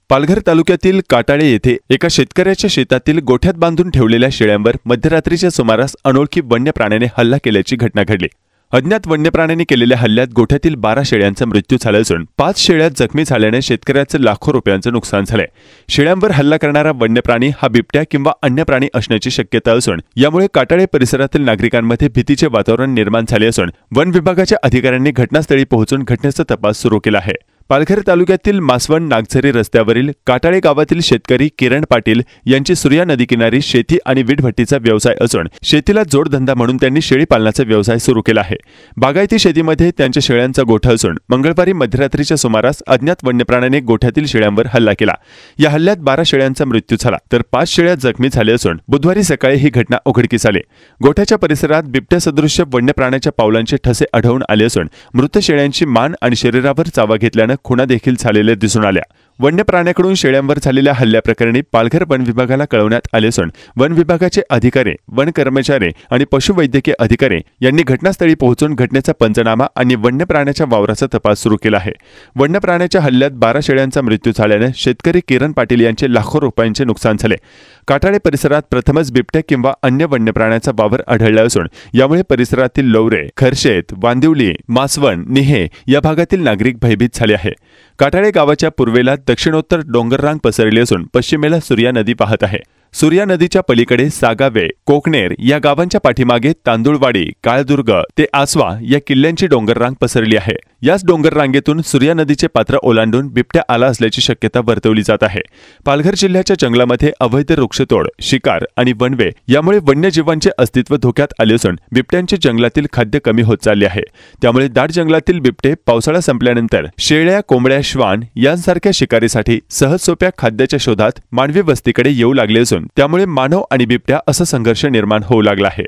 पालघर तालुक्यातील काटाळे येथे एका शेतकऱ्याच्या शेतातील गोठ्यात बांधून ठेवलेल्या शेळ्यांवर मध्यरात्रीच्या सुमारास अनोळखी वन्य प्राण्याने हल्ला केल्याची घटना घडली। अज्ञात वन्य प्राण्याने केलेल्या हल्ल्यात गोठ्यातील 12 शेळ्यांचा मृत्यू झाला असून 5 शेळ्या जखमी झाल्याने शेतकऱ्याचे लाखो रुपयांचे नुकसान झाले। शेळ्यांवर हल्ला करणारा वन्य प्राणी हा बिबट्या किंवा अन्य प्राणी असण्याची शक्यता असून यामुळे काटाळे परिसरातील नागरिकांमध्ये भीतीचे वातावरण निर्माण झाले असून वन विभागाच्या अधिकाऱ्यांनी घटनास्थळी पोहोचून घटनेचा तपास सुरू केला आहे। पालघर तालुक्यातील मासवण नागझरी रस्त्यावरील काटाळे गावातील शेतकरी किरण पाटील यांची सूर्या नदीकिनारी शेती आणि वीटभट्टीचा व्यवसाय असून शेतीला जोडधंदा म्हणून त्यांनी शेळी पालनाचा व्यवसाय सुरू केला आहे। बागायती शेतीमध्ये त्यांच्या शेळ्यांचा गोठा असून मंगळवारी मध्यरात्रीच्या सुमारास अज्ञात वन्यप्राण्याने गोठ्यातील शेळ्यांवर हल्ला केला। या हल्ल्यात 12 शेळ्यांचा मृत्यू झाला तर 5 शेळ्या जखमी झाल्या असून बुधवारी सकाळी ही घटना उघडकीस आली। गोठ्याच्या परिसरात बिबट्यासदृश्य वन्यप्राण्याच्या पावलांचे ठसे आढळून आले असून मृत शेळ्यांची मान आणि शरीरावर चावा घेतल्याने खुणा देखील झालेल्या दिसून आल्या। वन्य प्राण्याकडून शेळ्यांवर झालेल्या हल्ल्याप्रकरणी पालघर वन विभागाला कळवण्यात आले असून वन विभागाचे अधिकारी, वन कर्मचारी आणि पशुवैद्यकीय अधिकारी यांनी घटनास्थळी पोहोचून घटनेचा पंचनामा आणि वन्य प्राण्याच्या वावराचा तपास सुरू केला आहे। वन्य प्राण्याच्या हल्ल्यात 12 शेळ्यांचा मृत्यू झाल्याने शेतकरी किरण पाटील यांचे लाखो रुपयांचे नुकसान झाले। काटाळे परिसरात प्रथमच बिबट्या किंवा अन्य वन्य प्राण्याचा वावर आढळला असून यामुळे परिसरातील लवरे, खरशेत, वांदिवली, मासवण, निहे या भागातील नागरिक भयभीत झाले आहे। काटाळे गावाच्या पूर्वेला दक्षिणोत्तर डोंगररांग पसरली असून पश्चिमेला सूर्या नदी वाहत आहे। सूर्या नदीच्या पलीकडे सागावे, कोकनेर या गावांच्या पाठीमागे तांदुळवाडी, काळदुर्ग ते आसवा या किल्ल्यांची डोंगररांग पसरली आहे। याच डोंगररांगेतून सूर्या नदीचे पात्र ओलांडून बिबट्या आला असल्याची शक्यता वर्तवली जात आहे। पालघर जिल्ह्याच्या जंगलामध्ये अवैध वृक्षतोड, शिकार आणि वनवे यामुळे वन्यजीवांचे अस्तित्व धोक्यात आले असून बिबट्यांचे जंगलातील खाद्य कमी होत चालले आहे। त्यामुळे दाट जंगलातील बिबटे पावसाळा संपल्यानंतर शेळ्या, कोंबड्या, श्वान यांसारख्या शिकारीसाठी सहज सोप्या खाद्याच्या शोधात मानवी वस्तीकडे येऊ लागले असून त्यामुळे मानव आणि बिबट्या असा संघर्ष निर्माण होऊ लागला आहे।